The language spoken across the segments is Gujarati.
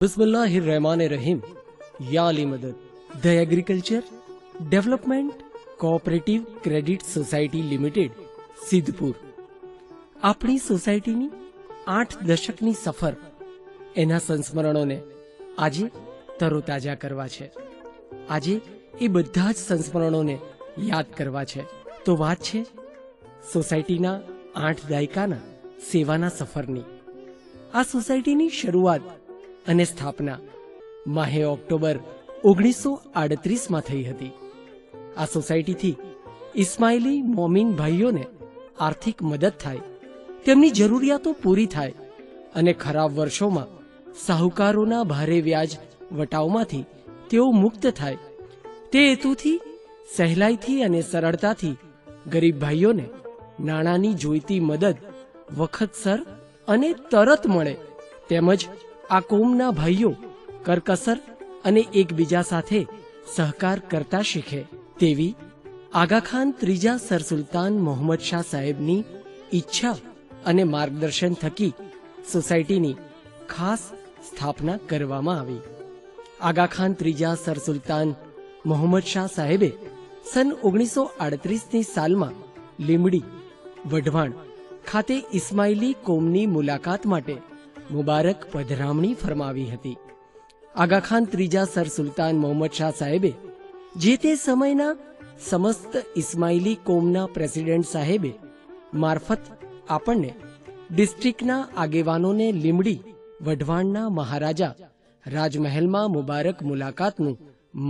बिस्मिल्लाहिर्रहमानिर्रहीम। या अली मदद the agriculture development cooperative credit society limited Siddhpur આપણી સોસાયટીની 8 દશકની સફર એના સંસ્મરણોને આજે તરોતાજા કરવા છે। આજે એ બધા જ સંસ્મરણોને યાદ કરવા છે તો વાત છે સોસાયટીના 8 દાયકાના સેવાના સફરની। આ સોસાયટીની શરૂઆત અને સ્થાપના માહે ઓક્ટોબર 1938માં થઈ હતી। આ સોસાયટીથી ઇસ્માઇલી મોમીન ભાઈઓને આર્થિક મદદ થાય, તેમની જરૂરિયાતો પૂરી થાય અને ખરાબ વર્ષોમાં સાહુકારોના ભારે વ્યાજ વટાવમાંથી તેઓ મુક્ત થાય, તે હેતુથી સહેલાઈથી અને સરળતાથી ગરીબ ભાઈઓને નાણાંની જોઈતી મદદ વખતસર અને તરત મળે, તેમજ આ કોમના ભાઈઓ કરકસર અને એકબીજા સાથે સહકાર કરતા શીખે તેવી આગાખાન ત્રીજા સરસુલતાન મોહમ્મદ શાહ સાહેબની ઈચ્છા અને માર્ગદર્શન થકી સોસાયટીની ખાસ સ્થાપના કરવામાં આવી। આગાખાન ત્રીજા સરસુલતાન મોહમ્મદ શાહ સાહેબે સન 1938ની સાલમાં લીમડી વઢવાણ ખાતે ઇસ્માઇલી કોમની મુલાકાત માટે મુબારક પધરામણી ફરમાવી હતી। આગાખાન ત્રીજા સરસુલતાન મોહમ્મદ શાહ સાહેબે જે તે સમયના સમસ્ત ઇસ્માઇલી કોમના પ્રેસિડેન્ટ સાહેબે મારફત આપણને ડિસ્ટ્રિક્ટના આગેવાનોને લીમડી વઢવાણના મહારાજા રાજમહેલમાં મુબારક મુલાકાતનું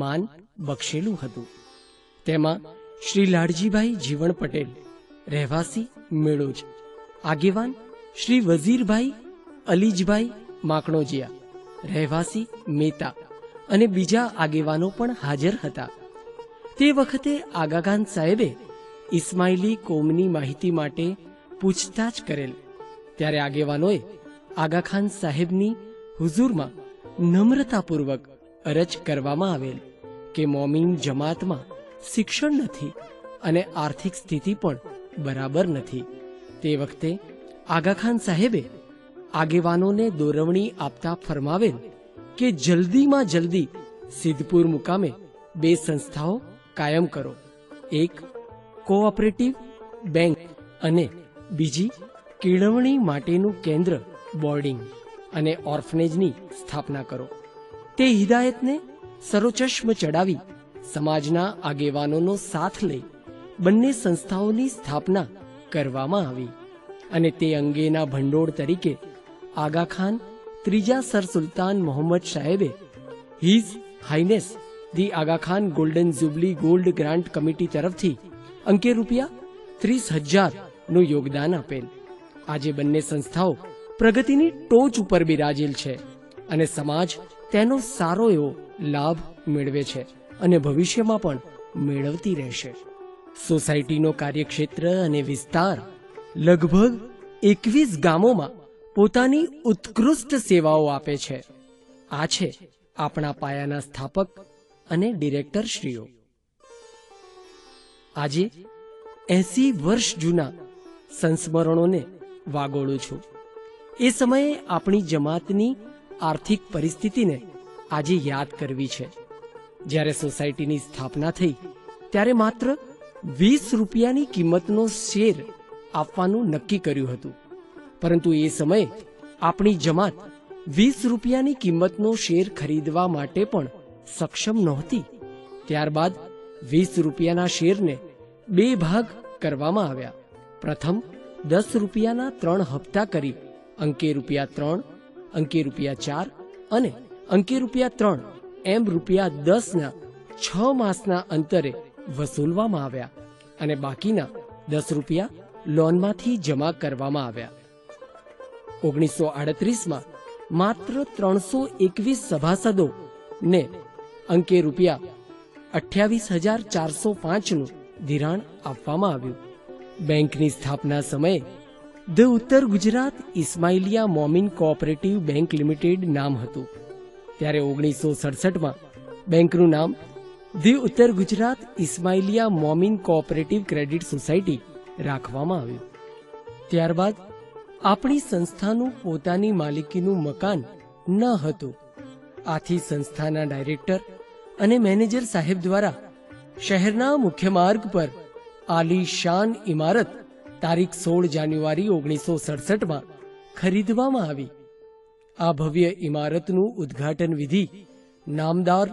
માન બક્ષેલું હતું। તેમાં શ્રી લાડજીભાઈ જીવણ પટેલ, રહેવાસી મેળોજ, આગેવાન શ્રી વઝીરભાઈ અલીજભાઈ માકણોજીયા, રહેવાસી મેતા અને બીજા આગેવાનો પણ હાજર હતા। તે વખતે આગાખાન સાહેબે ઇસ્માઇલી કોમની માહિતી માટે પૂછતાછ કરેલ, ત્યારે આગેવાનોએ આગાખાન સાહેબની હુઝુરમાં નમ્રતાપૂર્વક અરજ કરવામાં આવેલ કે મોમીન જમાતમાં શિક્ષણ નથી અને આર્થિક સ્થિતિ પણ બરાબર નથી। તે વખતે આગાખાન સાહેબે આગેવાનોને દોરવણી આપતા ફરમાવેલ કે જલ્દીમાં જલ્દી સિદ્ધપુર મુકામે 2 સંસ્થાઓ કાયમ કરો, એક કોઓપરેટિવ બેંક અને બીજી કેળવણી માટેનું કેન્દ્ર બોર્ડિંગ અને ઓર્ફનેજની સ્થાપના કરો। તે હિદાયતને સરોચશ્મ ચડાવી સમાજના આગેવાનોનો સાથ લઈ બંને સંસ્થાઓની સ્થાપના કરવામાં આવી અને તે અંગેના ભંડોળ તરીકે આગાખાન ત્રીજા સરસુલતાન મોહમ્મદ સાહેબે his Highness the Aga Khan golden jubilee gold grant committee તરફથી અંકે રૂપિયા 30,000 નું યોગદાન આપેલ। આજે બંને સંસ્થાઓ પ્રગતિની ટોચ ઉપર બિરાજેલ છે અને સમાજ તેનો સારો એવો લાભ મેળવે છે અને ભવિષ્યમાં પણ મેળવતી રહેશે। સોસાયટીનો કાર્યક્ષેત્ર અને વિસ્તાર લગભગ 21 ગામોમાં પોતાની ઉત્કૃષ્ટ સેવાઓ આપે છે। આ છે આપણા પાયાના સ્થાપક અને ડિરેક્ટરશ્રીઓ। આજે 80 વર્ષ જૂના સંસ્મરણોને વાગોળું છું। એ સમયે આપણી જમાતની આર્થિક પરિસ્થિતિને આજે યાદ કરવી છે। જ્યારે સોસાયટીની સ્થાપના થઈ ત્યારે માત્ર 20 રૂપિયાની કિંમતનો શેર આપવાનું નક્કી કર્યું હતું, પરંતુ એ સમયે આપણી જમાત 20 રૂપિયાની કિંમતનો શેર ખરીદવા માટે પણ સક્ષમ નહોતી। ત્યારબાદ 20 રૂપિયાના શેરને 2 ભાગ કરવામાં આવ્યા। પ્રથમ 10 રૂપિયાના 3 હપ્તા કરી અંકે ₹3, અંકે ₹4 અને અંકે ₹3 એમ ₹10ના 6 માસના અંતરે વસૂલવામાં આવ્યા અને બાકીના 10 રૂપિયા લોનમાંથી જમા કરવામાં આવ્યા। 1938માં માત્ર 321 સભાસદો ને અંકે ₹28,405 નું ધિરાણ આપવામાં આવ્યું। બેંકની સ્થાપના સમયે the Uttar Gujarat Ismailia Momin cooperative bank limited નામ હતું, ત્યારે 1967માં બેંકનું નામ the Uttar Gujarat Ismailia Momin cooperative credit society રાખવામાં આવ્યું। ત્યારબાદ આપણી સંસ્થાનું પોતાની માલિકીનું મકાન ન હતું આથી સંસ્થાના ડાયરેક્ટર અને મેનેજર સાહેબ દ્વારા શહેરના મુખ્ય માર્ગ પર આલીશાન ઇમારત તારીખ 16 જાન્યુઆરી 1967માં ખરીદવામાં આવી. આ ભવ્ય ઇમારતનું ઉદ્ઘાટન વિધિ નામદાર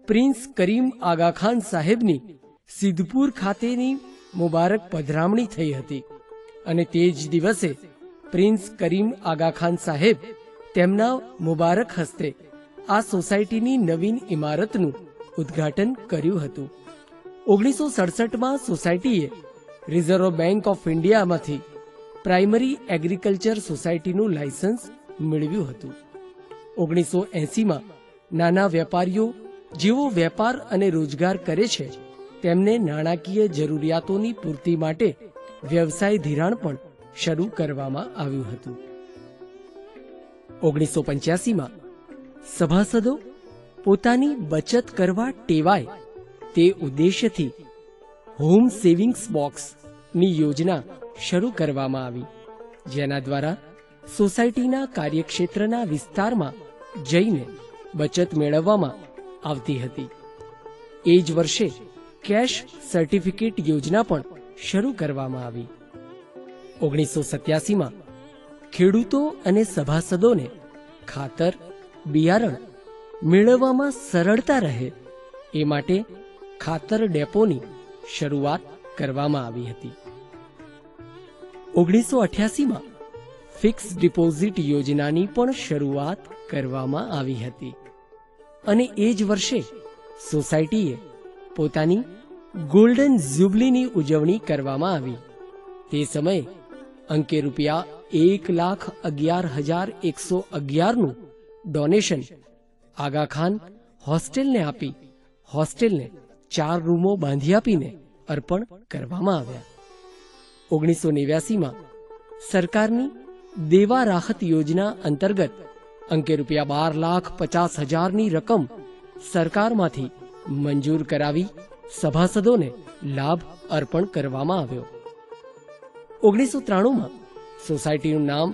પ્રિન્સ કરીમ આગા ખાન સાહેબની સિદ્ધપુર ખાતેની મુબારક પધરામણી થઈ હતી અને તે જ દિવસે પ્રિન્સ કરીમ આગા ખાન સાહેબ તેમના મુબારક હસ્તે આ સોસાયટીની નવીન ઇમારતનું ઉદ્ઘાટન કર્યું હતું. 1967માં સોસાયટીએ રિઝર્વ બેંક ઓફ ઇન્ડિયામાંથી પ્રાઇમરી એગ્રીકલ્ચર સોસાયટીનું લાયસન્સ મેળવ્યું હતું. 1980માં નાના વેપારીઓ જેઓ વેપાર અને રોજગાર કરે છે તેમને નાણાકીય જરૂરિયાતોની પૂર્તિ માટે વ્યવસાય ધિરાણ પણ શરૂ કરવામાં આવ્યું હતું. 1985માં સભાસદો પોતાની બચત કરવા ટેવાય તે ઉદ્દેશ્યથી હોમ સેવિંગ્સ બોક્સ ની યોજના શરૂ કરવામાં આવી, જેના દ્વારા સોસાયટીના કાર્યક્ષેત્રના વિસ્તારમાં જઈને બચત મેળવવામાં આવતી હતી. એ જ વર્ષે કેશ સર્ટિફિકેટ યોજના પણ શરૂ કરવામાં આવી. 1987માં ખેડૂતો અને સભાસદોને ખાતર, બિયારણ મેળવવામાં સરળતા રહે એ માટે ખાતર ડેપોની શરૂઆત કરવામાં આવી હતી. 1988માં ફિક્સ ડિપોઝિટ યોજનાની પણ શરૂઆત કરવામાં આવી હતી અને એ જ વર્ષે સોસાયટીએ પોતાની ગોલ્ડન જ્યુબલીની ઉજવણી કરવામાં આવી. તે સમયે અંકે રૂપિયા 1,11,111નું ડોનેશન આગા ખાન હોસ્ટેલને આપી હોસ્ટેલને 4 રૂમો બાંધી આપીને અર્પણ કરવામાં આવ્યા. 1989માં સરકારની દેવા રાહત યોજના અંતર્ગત અંકે રૂપિયા 12,50,000ની રકમ સરકારમાંથી મંજૂર કરાવી સભાસદોને લાભ અર્પણ કરવામાં આવ્યો. 1993માં સોસાયટીનું નામ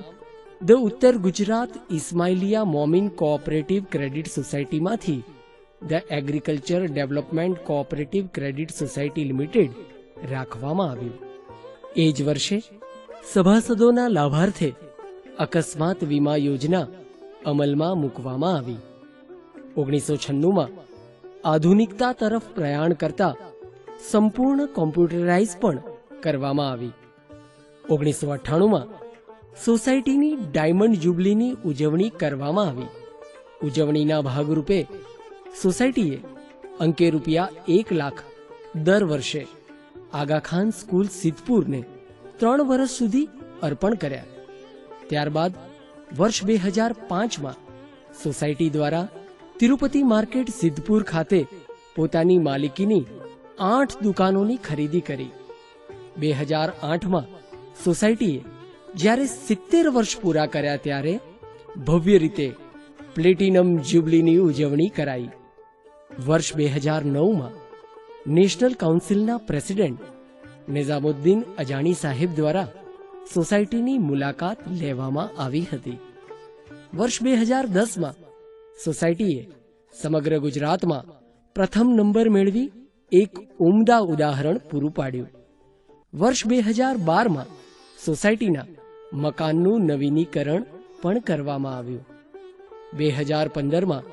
the Uttar Gujarat Ismailia Momin cooperative credit સોસાયટીમાંથી the agriculture development cooperative credit society limited રાખવામાં આવ્યું. એ જ વર્ષે સભાસદોના લાભાર્થે અકસ્માત વીમા યોજના અમલમાં મૂકવામાં આવી. 1996માં આધુનિકતા તરફ પ્રયાણ કરતા સંપૂર્ણ કોમ્પ્યુટરાઇઝ પણ કરવામાં આવી. 1998માં સોસાયટીની ડાયમંડ જ્યુબલીની ઉજવણી કરવામાં આવી. ઉજવણીના ભાગરૂપે સોસાયટીએ અંકે રૂપિયા 1 લાખ દર વર્ષે આગા ખાન સ્કૂલ સિદ્ધપુરને 3 વર્ષ સુધી અર્પણ કર્યા. ત્યારબાદ વર્ષ 2005માં સોસાયટી દ્વારા તિરુપતિ માર્કેટ સિદ્ધપુર ખાતે પોતાની માલિકીની 8 દુકાનોની ખરીદી કરી. 2008માં સોસાયટીએ જ્યારે 70 વર્ષ પૂરા કર્યા ત્યારે ભવ્ય રીતે પ્લેટિનમ જ્યુબલીની ઉજવણી કરાઈ. વર્ષ 2009માં નેશનલ કાઉન્સિલના પ્રેસિડેન્ટ નિઝામુદ્દીન અજાણી સાહેબ દ્વારા સોસાયટીની મુલાકાત લેવામાં આવી હતી. વર્ષ 2010માં સોસાયટીએ સમગ્ર ગુજરાતમાં પ્રથમ નંબર મેળવી એક ઉમદા ઉદાહરણ પૂરું પાડ્યું. વર્ષ 2012માં સોસાયટીના મકાનનું નવીનીકરણ પણ કરવામાં આવ્યું. 2015માં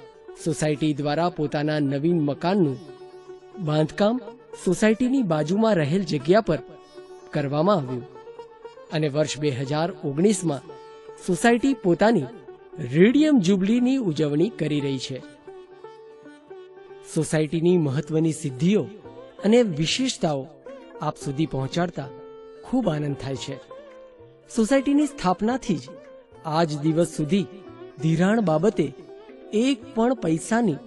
સોસાયટી દ્વારા પોતાના નવીન મકાનનું બાંધકામ સોસાયટીની બાજુમાં રહેલ જગ્યા પર કરવામાં આવ્યું અને વર્ષ 2019માં સોસાયટી પોતાની રેડિયમ જ્યુબલીની ઉજવણી કરી રહી છે. સોસાયટીની મહત્વની સિદ્ધિઓ અને વિશેષતાઓ આપ સુધી પહોંચાડતા ખૂબ આનંદ થાય છે. સોસાયટીની સ્થાપનાથી જ આજ દિવસ સુધી ધિરાણ બાબતે એક પણ પૈસાની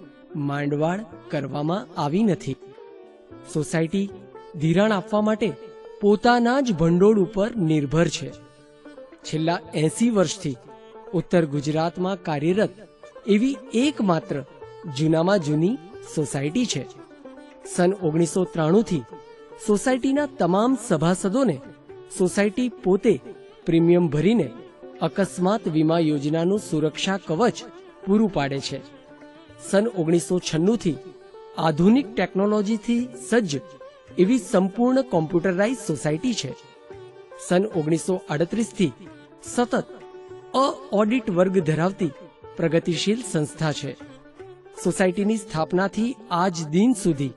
માંડવાળ કરવામાં આવી નથી. સોસાયટી ધિરાણ આપવા માટે પોતાના જ ભંડોળ ઉપર નિર્ભર છે. છેલ્લા 80 વર્ષથી ઉત્તર ગુજરાતમાં કાર્યરત એવી એકમાત્ર જૂનામાં જૂની સોસાયટી છે. સન 1993થી સોસાયટીના તમામ સભાસદોને સોસાયટી પોતે પ્રીમિયમ ભરીને અકસ્માત વીમા યોજનાનું સુરક્ષા કવચ પૂરું પાડે છે. સન 1996 થી આધુનિક ટેકનોલોજીથી સજ્જ એવી સંપૂર્ણ કોમ્પ્યુટરાઇઝ સોસાયટી છે. સન 1938 થી સતત ઓડિટ વર્ગ ધરાવતી પ્રગતિશીલ સંસ્થા છે. સોસાયટીની સ્થાપનાથી આજ દિન સુધી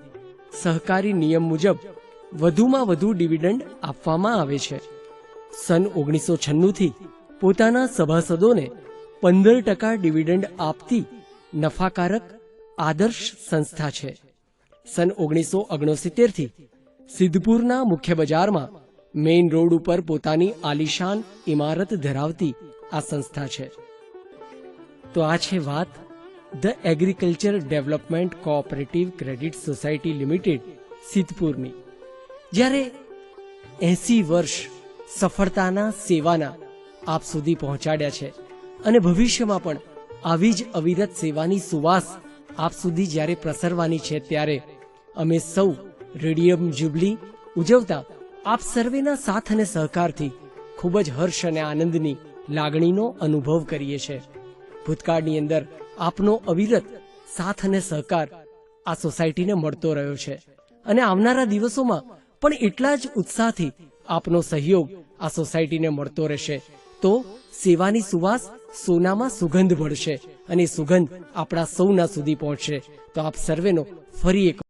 સહકારી નિયમ મુજબ વધુમાં વધુ ડિવિડન્ડ આપવામાં આવે છે. સન 1996 થી પોતાના સભાસદોને 15% ડિવિડન્ડ આપતી નફાકારક આદર્શ સંસ્થા છે. સન 1969 થી સિદ્ધપુરના મુખ્ય બજારમાં મેઇન રોડ ઉપર પોતાની આલિશાન ઇમારત ધરાવતી આ સંસ્થા છે. તો આ છે વાત the agriculture development cooperative credit society limited સિદ્ધપુરની. જ્યારે 80 વર્ષ સફળતાના સેવાના આપ સુધી પહોંચાડ્યા છે અને ભવિષ્યમાં પણ આવી જ અવિરત સેવાની સુવાસ આપ સુધી જ્યારે પ્રસરવાની છે, ત્યારે અમે સૌ રેડિયમ જ્યુબલી ઉજવતા આપ સર્વેના સાથ અને સહકારથી ખૂબ જ હર્ષ અને આનંદની લાગણીનો અનુભવ કરીએ છીએ. ભૂતકાળની અંદર આપનો અવિરત સાથ અને સહકાર આ સોસાયટીને મળતો રહ્યો છે અને આવનારા દિવસોમાં પણ એટલા જ ઉત્સાહથી આપનો સહયોગ આ સોસાયટીને મળતો રહેશે. તો સેવાની સુવાસ સોનામાં સુગંધ ભળશે અને સુગંધ આપણા સૌના સુધી પહોંચશે. તો આપ સર્વેનો ફરી એક